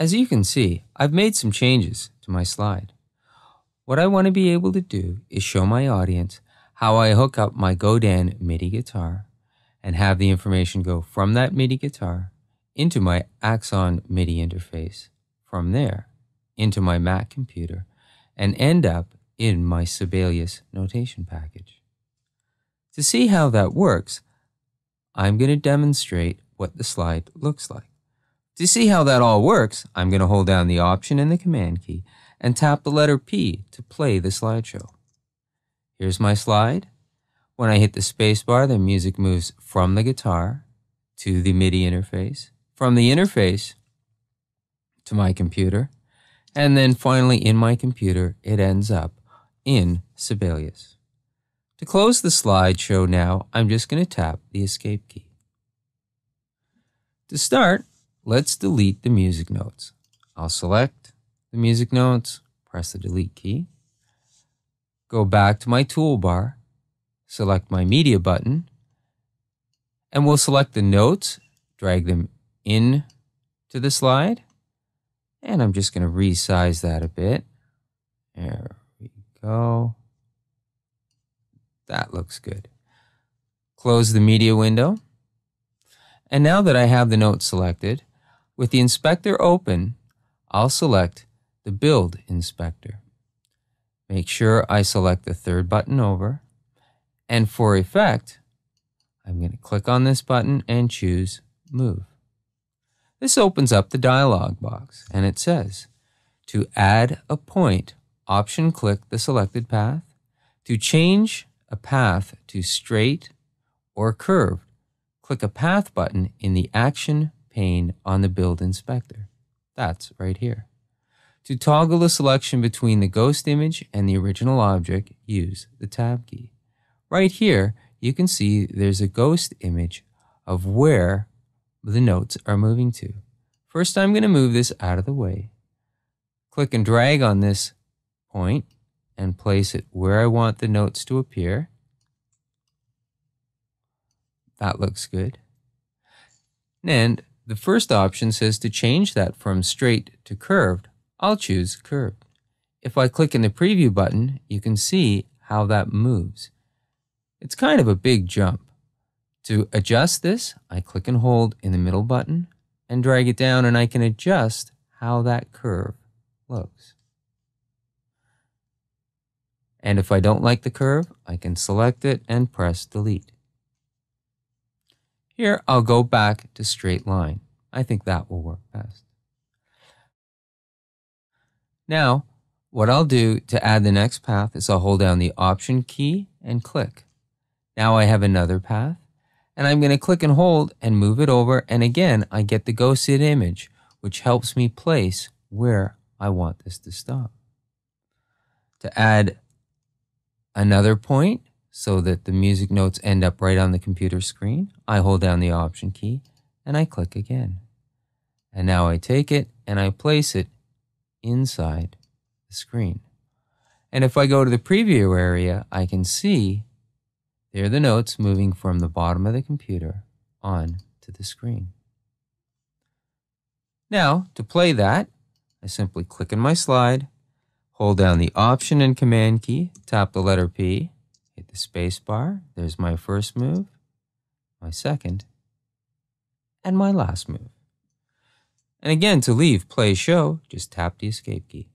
As you can see, I've made some changes to my slide. What I want to be able to do is show my audience how I hook up my Godin MIDI guitar and have the information go from that MIDI guitar into my Axon MIDI interface, from there into my Mac computer, and end up in my Sibelius notation package. To see how that works, I'm going to demonstrate what the slide looks like. To see how that all works, I'm going to hold down the Option and the Command key and tap the letter P to play the slideshow. Here's my slide. When I hit the spacebar, the music moves from the guitar to the MIDI interface, from the interface to my computer, and then finally in my computer, it ends up in Sibelius. To close the slideshow now, I'm just going to tap the Escape key. To start, let's delete the music notes. I'll select the music notes, press the Delete key, go back to my toolbar, select my Media button, and we'll select the notes, drag them in to the slide, and I'm just going to resize that a bit. There we go. That looks good. Close the Media window. And now that I have the notes selected, with the inspector open, I'll select the Build Inspector. Make sure I select the third button over. And for effect, I'm going to click on this button and choose Move. This opens up the dialog box, and it says, to add a point, Option-click the selected path. To change a path to straight or curved, click a Path button in the Action pane on the Build Inspector. That's right here. To toggle the selection between the ghost image and the original object, use the Tab key. Right here, you can see there's a ghost image of where the notes are moving to. First, I'm going to move this out of the way. Click and drag on this point and place it where I want the notes to appear. That looks good. And the first option says to change that from straight to curved. I'll choose curved. If I click in the preview button, you can see how that moves. It's kind of a big jump. To adjust this, I click and hold in the middle button and drag it down, and I can adjust how that curve looks. And if I don't like the curve, I can select it and press Delete. Here, I'll go back to straight line. I think that will work best. Now, what I'll do to add the next path is I'll hold down the Option key and click. Now I have another path, and I'm going to click and hold and move it over, and again, I get the ghosted image, which helps me place where I want this to stop. To add another point so that the music notes end up right on the computer screen, I hold down the Option key and I click again. And now I take it and I place it inside the screen. And if I go to the preview area, I can see there are the notes moving from the bottom of the computer on to the screen. Now, to play that, I simply click on my slide, hold down the Option and Command key, tap the letter P, hit the space bar. There's my first move, my second, and my last move. And again, to leave Play Show, just tap the Escape key.